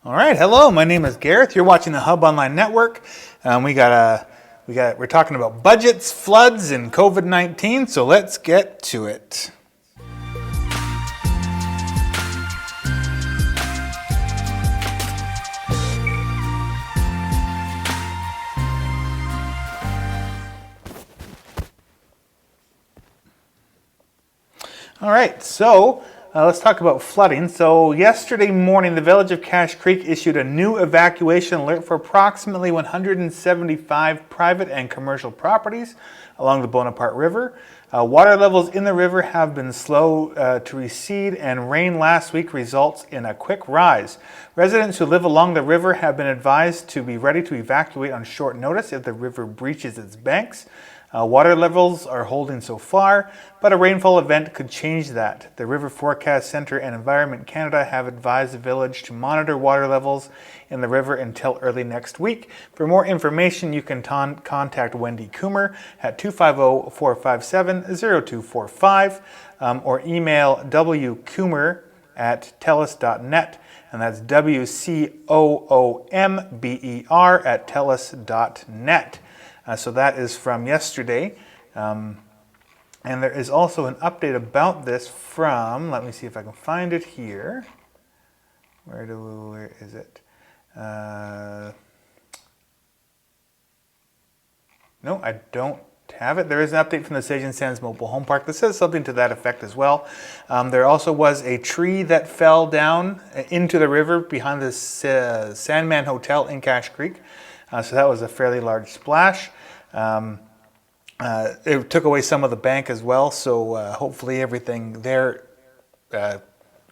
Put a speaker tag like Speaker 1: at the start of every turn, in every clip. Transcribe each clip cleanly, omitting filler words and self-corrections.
Speaker 1: All right, hello. My name is Gareth. You're watching the Hub Online Network. We're talking about budgets, floods, and COVID-19. So let's get to it. All right, so let's talk about flooding. So yesterday morning, the village of Cache Creek issued a new evacuation alert for approximately 175 private and commercial properties along the Bonaparte River. Water levels in the river have been slow to recede, and rain last week results in a quick rise. Residents who live along the river have been advised to be ready to evacuate on short notice if the river breaches its banks. Water levels are holding so far, but a rainfall event could change that. The River Forecast Center and Environment Canada have advised the village to monitor water levels in the river until early next week. For more information, you can contact Wendy Coomer at 250-457-0245 or email wcoomer@telus.net, and that's WCOOMBER@telus.net. So that is from yesterday. And there is also an update about this from, let me see if I can find it here. Where is it? No, I don't have it. There is an update from the Sage and Sands Mobile Home Park that says something to that effect as well. There also was a tree that fell down into the river behind the Sandman Hotel in Cache Creek. So that was a fairly large splash. It took away some of the bank as well, so hopefully everything there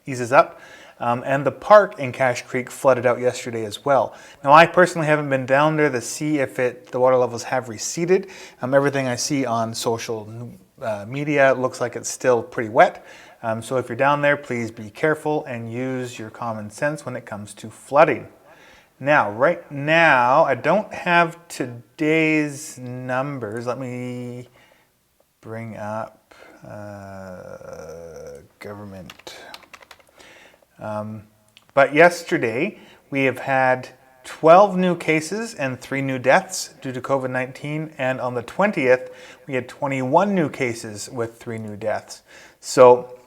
Speaker 1: eases up. And the park in Cache Creek flooded out yesterday as well. Now, I personally haven't been down there to see if the water levels have receded. Everything I see on social media looks like it's still pretty wet. So if you're down there, please be careful and use your common sense when it comes to flooding. Now, right now, I don't have today's numbers. Let me bring up government. But yesterday, we have had 12 new cases and 3 new deaths due to COVID-19. And on the 20th, we had 21 new cases with 3 new deaths. So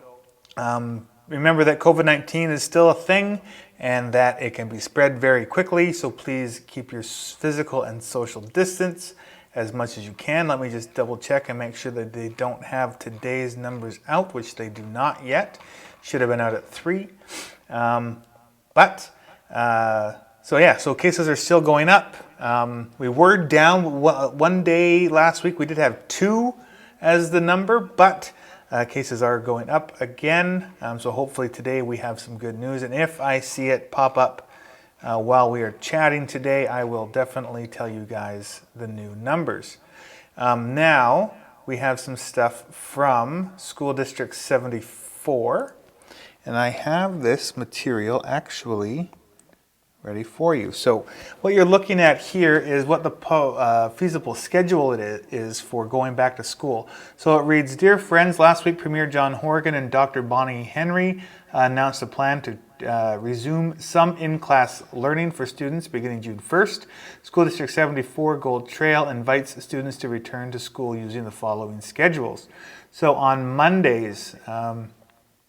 Speaker 1: remember that COVID-19 is still a thing and that it can be spread very quickly. So please keep your physical and social distance as much as you can. Let me just double check and make sure that they don't have today's numbers out, which they do not yet. Should have been out at 3. So cases are still going up. We were down one day last week. We did have 2 as the number, but cases are going up again. So hopefully today we have some good news. And if I see it pop up while we are chatting today, I will definitely tell you guys the new numbers. Now we have some stuff from School District 74. And I have this material actually ready for you. So what you're looking at here is what the feasible schedule is for going back to school. So it reads, Dear friends, last week Premier John Horgan and Dr. Bonnie Henry announced a plan to resume some in-class learning for students beginning June 1st. School District 74 Gold Trail invites students to return to school using the following schedules. So on Mondays,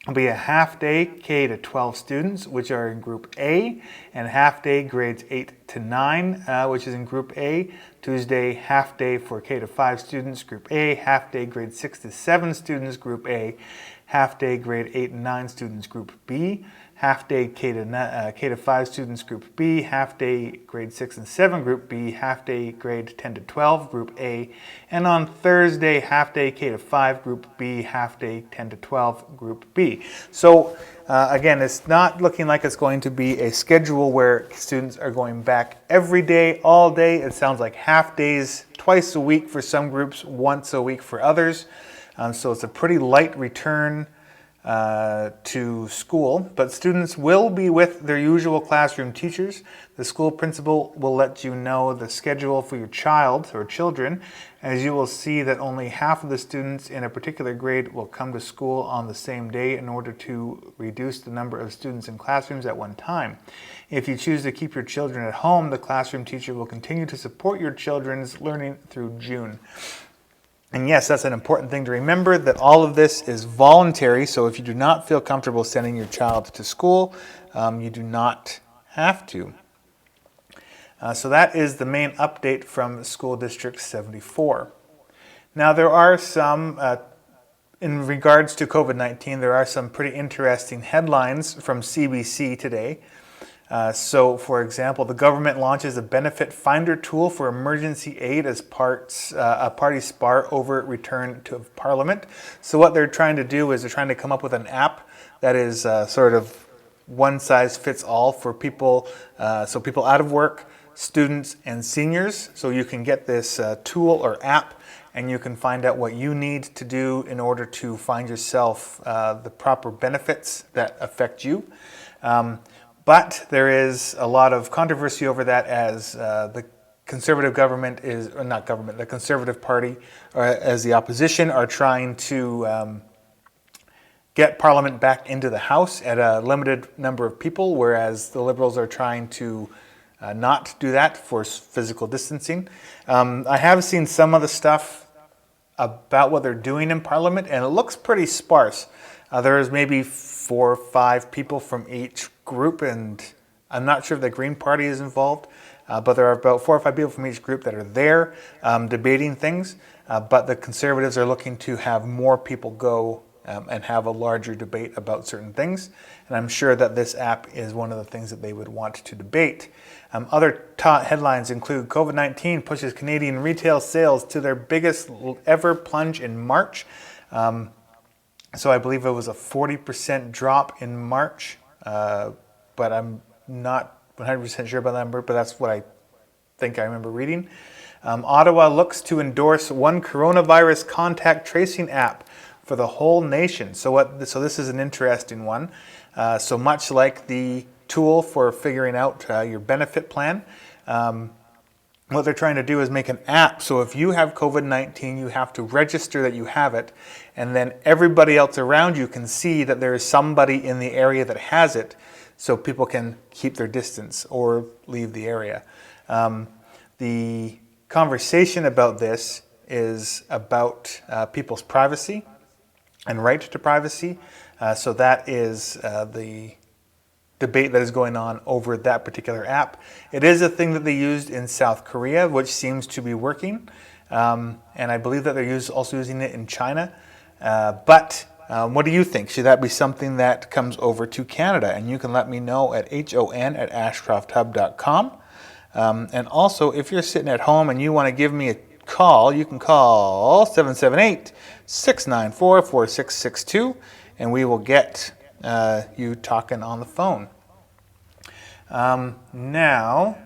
Speaker 1: will be a half-day K to 12 students, which are in Group A, and half-day grades 8 to 9, which is in Group A. Tuesday, half-day for K to 5 students, Group A. Half-day grade 6 to 7 students, Group A. Half-day grade 8 and 9 students, Group B. Half-day K to 5 students, Group B. Half-day grade 6 and 7, Group B. Half-day grade 10 to 12, Group A. And on Thursday, half-day K to 5, Group B. Half-day 10 to 12, Group B. So again, it's not looking like it's going to be a schedule where students are going back every day, all day. It sounds like half days twice a week for some groups, once a week for others. So it's a pretty light return to school, but students will be with their usual classroom teachers. The school principal will let you know the schedule for your child or children, as you will see that only half of the students in a particular grade will come to school on the same day in order to reduce the number of students in classrooms at one time. If you choose to keep your children at home, the classroom teacher will continue to support your children's learning through June. And yes, that's an important thing to remember, that all of this is voluntary. So if you do not feel comfortable sending your child to school, you do not have to. So that is the main update from School District 74. Now there are some, in regards to COVID-19, there are some pretty interesting headlines from CBC today. So, for example, the government launches a benefit finder tool for emergency aid as a party spar over return to Parliament. So what they're trying to do is they're trying to come up with an app that is sort of one size fits all for people, so people out of work, students, and seniors. So you can get this tool or app and you can find out what you need to do in order to find yourself the proper benefits that affect you. But there is a lot of controversy over that, as the Conservative government is, or not government, the Conservative Party, or as the opposition, are trying to get Parliament back into the House at a limited number of people, whereas the Liberals are trying to not do that for physical distancing. I have seen some of the stuff about what they're doing in Parliament, and it looks pretty sparse. There's maybe 4 or 5 people from each group, and I'm not sure if the Green Party is involved, but there are about 4 or 5 people from each group that are there debating things, but the Conservatives are looking to have more people go and have a larger debate about certain things, and I'm sure that this app is one of the things that they would want to debate. Other headlines include COVID-19 pushes Canadian retail sales to their biggest ever plunge in March. So I believe it was a 40% drop in March, but I'm not 100% sure about that number, but that's what I think I remember reading. Ottawa looks to endorse one coronavirus contact tracing app for the whole nation. So this is an interesting one. So much like the tool for figuring out your benefit plan, what they're trying to do is make an app. So if you have COVID-19, you have to register that you have it, and then everybody else around you can see that there is somebody in the area that has it, so people can keep their distance or leave the area. The conversation about this is about people's privacy and right to privacy. So that is the debate that is going on over that particular app. It is a thing that they used in South Korea, which seems to be working. And I believe that they're also using it in China. But what do you think? Should that be something that comes over to Canada? And you can let me know at hon@ashcrofthub.com. And also, if you're sitting at home and you want to give me a call, you can call 778-694-4662, and we will get you talking on the phone. Now,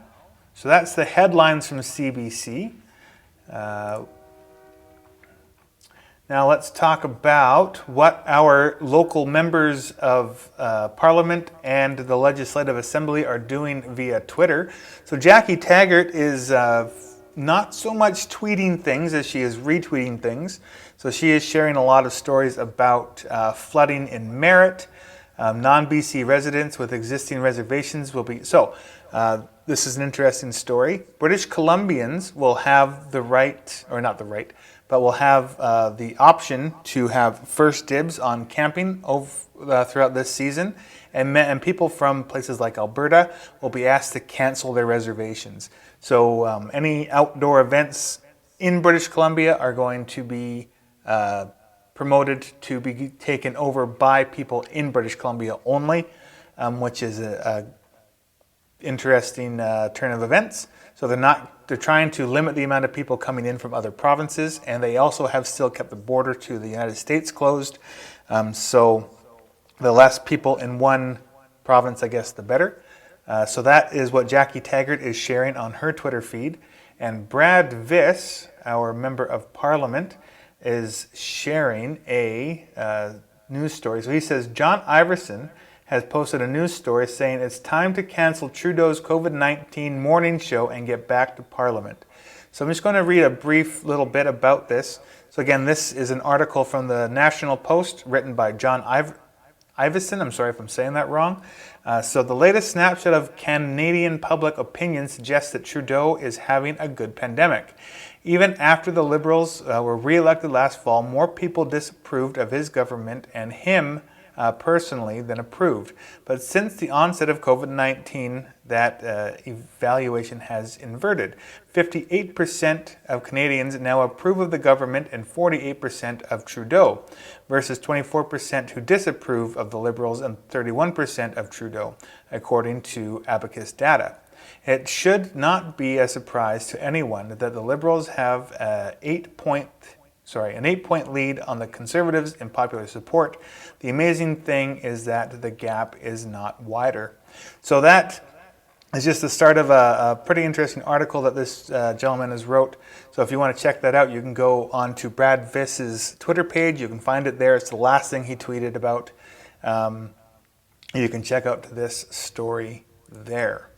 Speaker 1: so that's the headlines from CBC. Now let's talk about what our local members of Parliament and the Legislative Assembly are doing via Twitter. So Jackie Taggart is not so much tweeting things as she is retweeting things. So she is sharing a lot of stories about flooding in Merritt. Non-BC residents with existing reservations will be... So this is an interesting story. British Columbians will have the right, or not the right, but will have the option to have first dibs on camping throughout this season. And people from places like Alberta will be asked to cancel their reservations. So any outdoor events in British Columbia are going to be promoted to be taken over by people in British Columbia only, which is a interesting turn of events. So they're trying to limit the amount of people coming in from other provinces, and they also have still kept the border to the United States closed. So the less people in one province, I guess, the better. So that is what Jackie Taggart is sharing on her Twitter feed. And Brad Viss, our Member of Parliament, is sharing a news story. So he says, John Iverson has posted a news story saying it's time to cancel Trudeau's COVID-19 morning show and get back to Parliament. So I'm just going to read a brief little bit about this. So again, this is an article from the National Post written by John Iverson. I'm sorry if I'm saying that wrong. So the latest snapshot of Canadian public opinion suggests that Trudeau is having a good pandemic. Even after the Liberals were re-elected last fall, more people disapproved of his government and him personally than approved. But since the onset of COVID-19, that evaluation has inverted. 58% of Canadians now approve of the government and 48% of Trudeau, versus 24% who disapprove of the Liberals and 31% of Trudeau, according to Abacus data. It should not be a surprise to anyone that the Liberals have an 8-point lead on the Conservatives in popular support. The amazing thing is that the gap is not wider. So that is just the start of a pretty interesting article that this gentleman has wrote. So if you want to check that out, you can go on to Brad Viss's Twitter page. You can find it there. It's the last thing he tweeted about. You can check out this story there.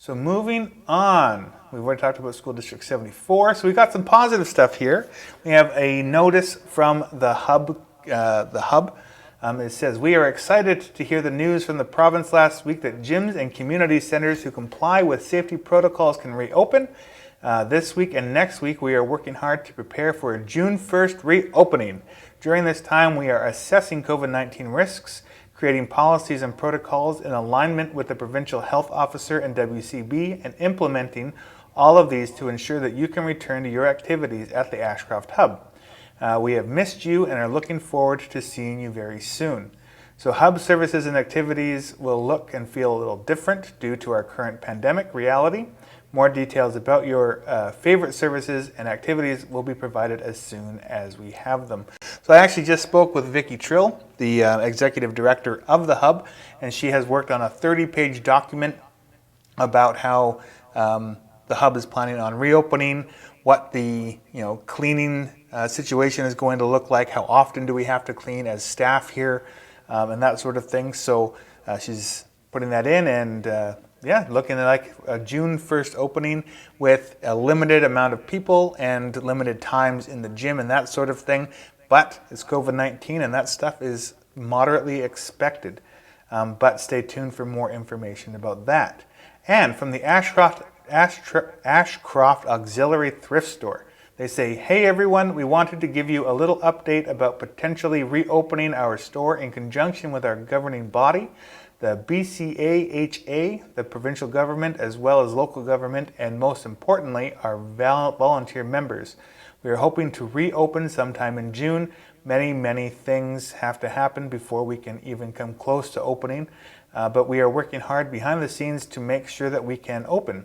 Speaker 1: So moving on, we've already talked about School District 74. So we got some positive stuff here. We have a notice from the Hub. It says, we are excited to hear the news from the province last week that gyms and community centers who comply with safety protocols can reopen. This week and next week, we are working hard to prepare for a June 1st reopening. During this time, we are assessing COVID-19 risks, creating policies and protocols in alignment with the provincial health officer and WCB, and implementing all of these to ensure that you can return to your activities at the Ashcroft Hub. We have missed you and are looking forward to seeing you very soon. So Hub services and activities will look and feel a little different due to our current pandemic reality. More details about your favorite services and activities will be provided as soon as we have them. So I actually just spoke with Vicki Trill, the executive director of the Hub, and she has worked on a 30-page document about how the Hub is planning on reopening, what the cleaning situation is going to look like, how often do we have to clean as staff here, and that sort of thing. So she's putting that in, and looking at like a June 1st opening with a limited amount of people and limited times in the gym and that sort of thing. But it's COVID-19 and that stuff is moderately expected. But stay tuned for more information about that. And from the Ashcroft Auxiliary Thrift Store, they say, hey everyone, we wanted to give you a little update about potentially reopening our store in conjunction with our governing body, the BCAHA, the provincial government, as well as local government, and most importantly, our volunteer members. We are hoping to reopen sometime in June. Many things have to happen before we can even come close to opening, but we are working hard behind the scenes to make sure that we can open.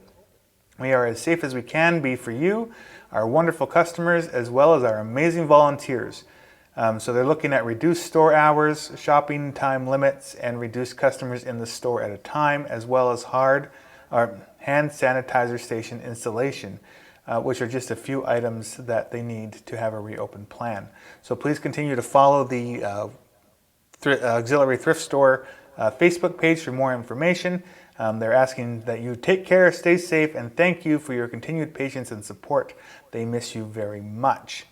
Speaker 1: We are as safe as we can be for you, our wonderful customers, as well as our amazing volunteers. So they're looking at reduced store hours, shopping time limits, and reduced customers in the store at a time, as well as hand sanitizer station installation, which are just a few items that they need to have a reopen plan. So please continue to follow the Auxiliary Thrift Store Facebook page for more information. They're asking that you take care, stay safe, and thank you for your continued patience and support. They miss you very much.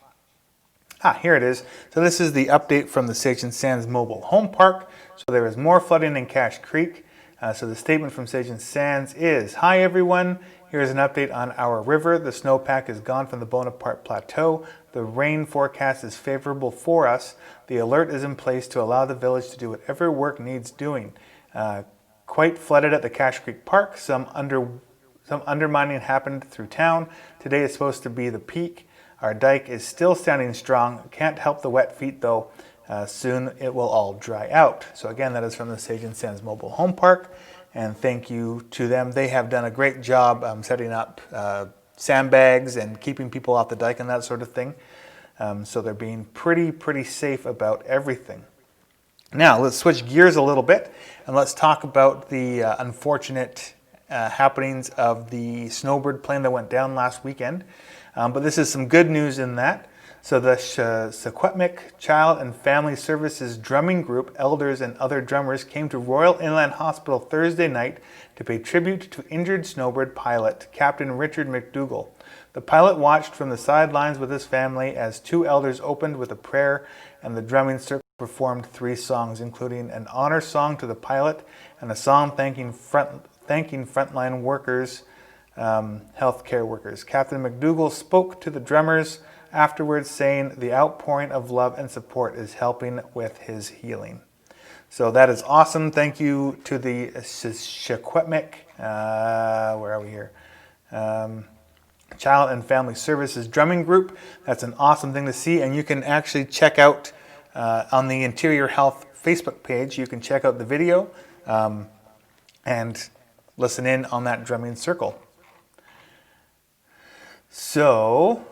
Speaker 1: Here it is. So this is the update from the Sage and Sands Mobile Home Park. So there is more flooding in Cache Creek. So the statement from Sage and Sands is, hi everyone, here's an update on our river. The snowpack is gone from the Bonaparte Plateau. The rain forecast is favorable for us. The alert is in place to allow the village to do whatever work needs doing. Quite flooded at the Cache Creek Park. Some undermining happened through town. Today is supposed to be the peak. Our dike is still standing strong. Can't help the wet feet though. Soon it will all dry out. So again, that is from the Sage and Sands Mobile Home Park. And thank you to them. They have done a great job setting up sandbags and keeping people off the dike and that sort of thing. So they're being pretty safe about everything. Now let's switch gears a little bit and let's talk about the unfortunate happenings of the snowbird plane that went down last weekend. But this is some good news in that. So the Secwepemc Child and Family Services drumming group, elders and other drummers came to Royal Inland Hospital Thursday night to pay tribute to injured snowbird pilot Captain Richard McDougall. The pilot watched from the sidelines with his family as two elders opened with a prayer, and the drumming circle performed 3 songs, including an honor song to the pilot and a song thanking frontline workers, healthcare workers. Captain McDougall spoke to the drummers afterwards, saying the outpouring of love and support is helping with his healing. So that is awesome. Thank you to the Secwepemc, where are we here? Child and Family Services drumming group. That's an awesome thing to see, and you can actually check out on the Interior Health Facebook page, you can check out the video and listen in on that drumming circle. So,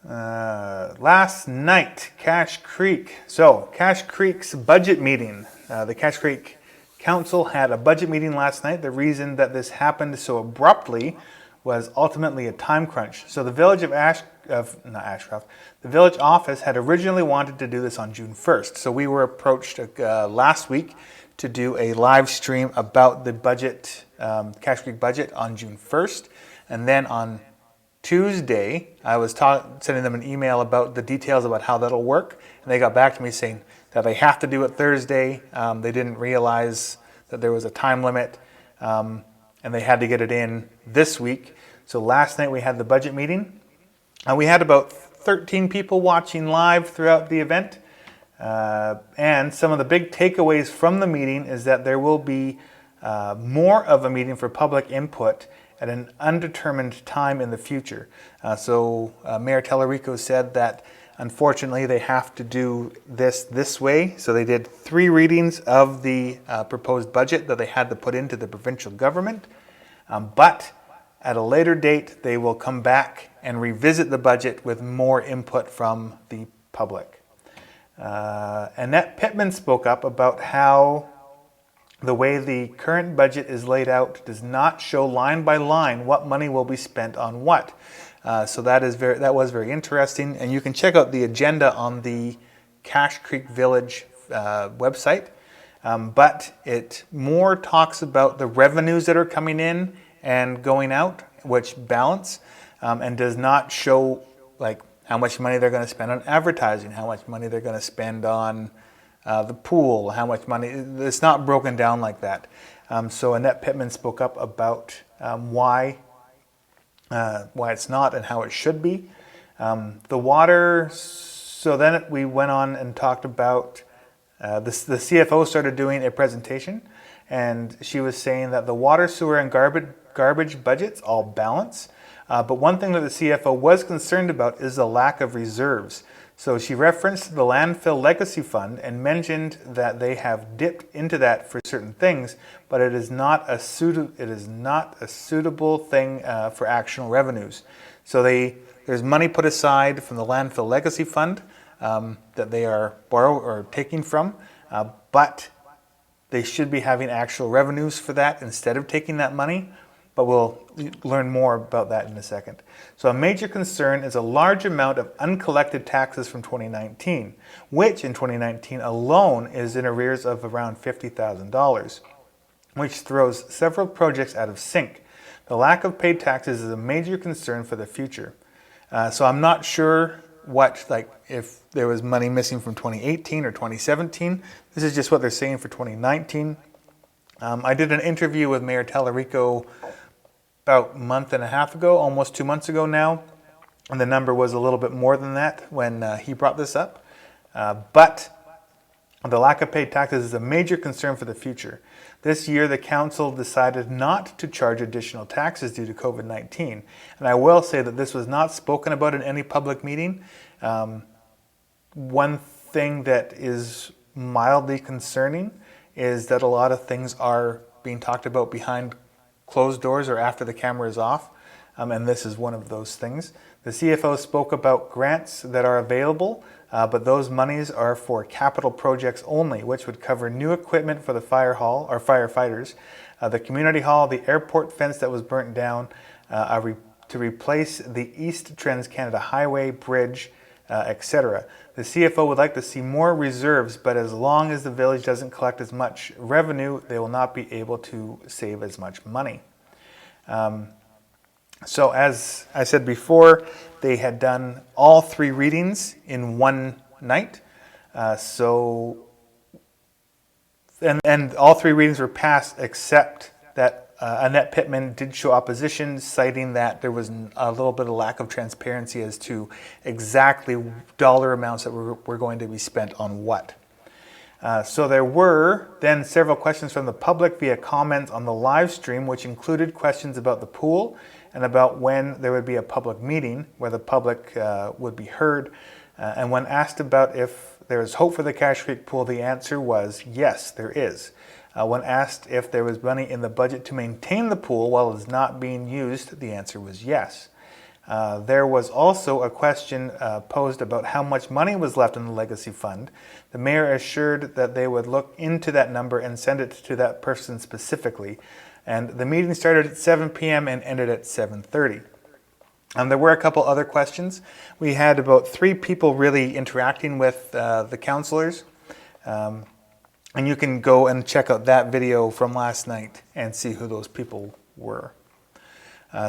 Speaker 1: last night, Cache Creek. So, Cache Creek's budget meeting. The Cache Creek Council had a budget meeting last night. The reason that this happened so abruptly was ultimately a time crunch. So the village of the village office had originally wanted to do this on June 1st. So we were approached last week to do a live stream about the budget, Cache Creek budget on June 1st. And then on Tuesday, I was sending them an email about the details about how that'll work. And they got back to me saying that they have to do it Thursday. They didn't realize that there was a time limit, and they had to get it in this week. So last night we had the budget meeting, and we had about 13 people watching live throughout the event. And some of the big takeaways from the meeting is that there will be more of a meeting for public input at an undetermined time in the future. So Mayor Tellerico said that unfortunately they have to do this way. So they did 3 readings of the proposed budget that they had to put into the provincial government. But at a later date, they will come back and revisit the budget with more input from the public. Annette Pittman spoke up about how the way the current budget is laid out does not show line by line what money will be spent on what. So that was very interesting, and you can check out the agenda on the Cache Creek Village website. But it more talks about the revenues that are coming in and going out, which balance, and does not show like how much money they're going to spend on advertising, how much money they're going to spend on the pool, how much money. It's not broken down like that. So Annette Pittman spoke up about why it's not and how it should be. The water. So then we went on and talked about the CFO started doing a presentation, and she was saying that the water, sewer, and garbage budgets all balance. But one thing that the CFO was concerned about is the lack of reserves. So she referenced the landfill legacy fund and mentioned that they have dipped into that for certain things, but it is not a suitable thing for actional revenues. So there's money put aside from the landfill legacy fund that they are borrowing or taking from, but they should be having actual revenues for that instead of taking that money. But we'll learn more about that in a second. So a major concern is a large amount of uncollected taxes from 2019, which in 2019 alone is in arrears of around $50,000, which throws several projects out of sync. The lack of paid taxes is a major concern for the future. So I'm not sure if there was money missing from 2018 or 2017. This is just what they're saying for 2019. I did an interview with Mayor Tellerico about a month and a half ago, almost 2 months ago now, and the number was a little bit more than that when he brought this up. But the lack of paid taxes is a major concern for the future. This year, the council decided not to charge additional taxes due to COVID-19. And I will say that this was not spoken about in any public meeting. One thing that is mildly concerning is that a lot of things are being talked about behind closed doors or after the camera is off, and this is one of those things. The CFO spoke about grants that are available, but those monies are for capital projects only, which would cover new equipment for the fire hall or firefighters, the community hall, the airport fence that was burnt down, to replace the East Trans Canada Highway bridge, etc. The CFO would like to see more reserves, but as long as the village doesn't collect as much revenue, they will not be able to save as much money. So as I said before, they had done all 3 readings in one night. And all 3 readings were passed, except that Annette Pittman did show opposition, citing that there was a little bit of lack of transparency as to exactly dollar amounts that were going to be spent on what. So there were then several questions from the public via comments on the live stream, which included questions about the pool and about when there would be a public meeting where the public would be heard. And when asked about if there is hope for the Cache Creek pool, the answer was yes, there is. When asked if there was money in the budget to maintain the pool while it is not being used, the answer was yes. There was also a question posed about how much money was left in the legacy fund. The mayor assured that they would look into that number and send it to that person specifically. And the meeting started at 7 p.m. and ended at 7:30. There were a couple other questions. We had about 3 people really interacting with the councillors. And you can go and check out that video from last night and see who those people were.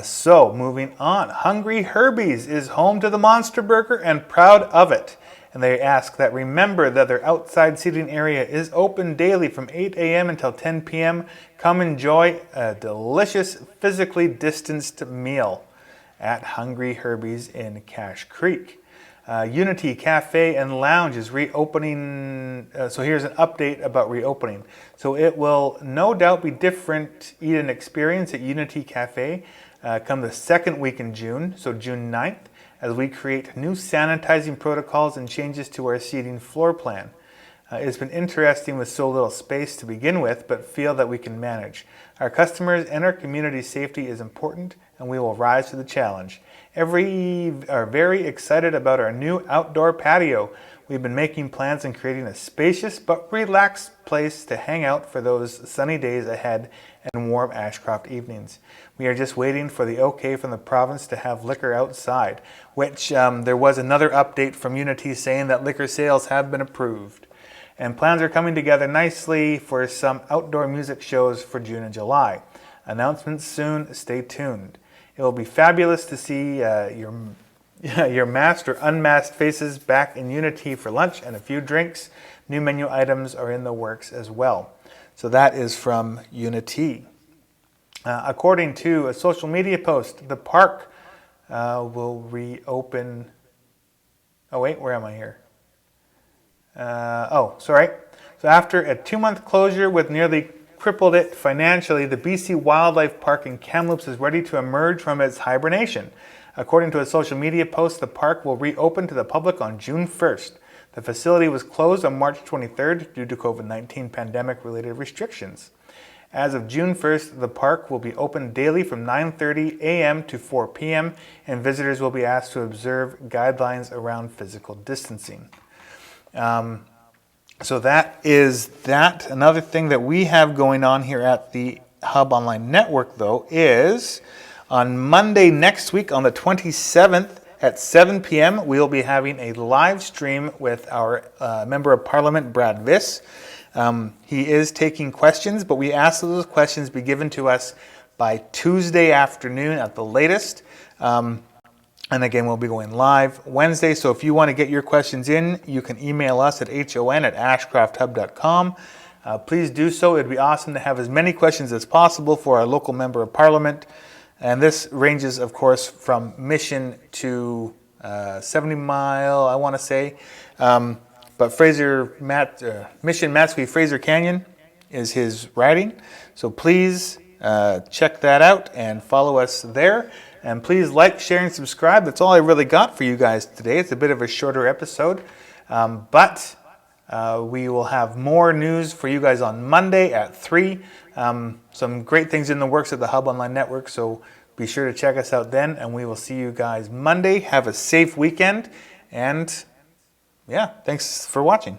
Speaker 1: So moving on, Hungry Herbie's is home to the Monster Burger and proud of it. And they ask that remember that their outside seating area is open daily from 8 a.m. until 10 p.m. Come enjoy a delicious, physically distanced meal at Hungry Herbie's in Cache Creek. Unity Cafe and Lounge is reopening. So here's an update about reopening. So it will no doubt be different eat-in experience at Unity Cafe come the second week in June, so June 9th, as we create new sanitizing protocols and changes to our seating floor plan. It's been interesting with so little space to begin with, but feel that we can manage. Our customers and our community safety is important, and we will rise to the challenge. Are very excited about our new outdoor patio. We've been making plans and creating a spacious but relaxed place to hang out for those sunny days ahead and warm Ashcroft evenings. We are just waiting for the okay from the province to have liquor outside, which there was another update from Unity saying that liquor sales have been approved. And plans are coming together nicely for some outdoor music shows for June and July. Announcements soon, stay tuned. It will be fabulous to see your masked or unmasked faces back in Unity for lunch and a few drinks. New menu items are in the works as well. So that is from Unity. According to a social media post, the park will reopen. Oh wait, where am I here? Sorry. So after a 2-month closure with nearly crippled it financially, the BC Wildlife Park in Kamloops is ready to emerge from its hibernation. According to a social media post, the park will reopen to the public on June 1st. The facility was closed on March 23rd due to COVID-19 pandemic-related restrictions. As of June 1st, the park will be open daily from 9:30 a.m. to 4 p.m., and visitors will be asked to observe guidelines around physical distancing. So that is that. Another thing that we have going on here at the Hub Online Network, though, is on Monday next week on the 27th at 7 p.m., we'll be having a live stream with our Member of Parliament, Brad Viss. He is taking questions, but we ask that those questions be given to us by Tuesday afternoon at the latest. And again, we'll be going live Wednesday. So if you want to get your questions in, you can email us at hon@ashcrofthub.com. Please do so. It'd be awesome to have as many questions as possible for our local Member of Parliament. And this ranges, of course, from Mission to 70 Mile, I want to say. But Mission Matsqui Fraser Canyon is his riding. So please check that out and follow us there. And please like, share, and subscribe. That's all I really got for you guys today. It's a bit of a shorter episode. But we will have more news for you guys on Monday at 3. Some great things in the works at the Hub Online Network. So be sure to check us out then. And we will see you guys Monday. Have a safe weekend. And yeah, thanks for watching.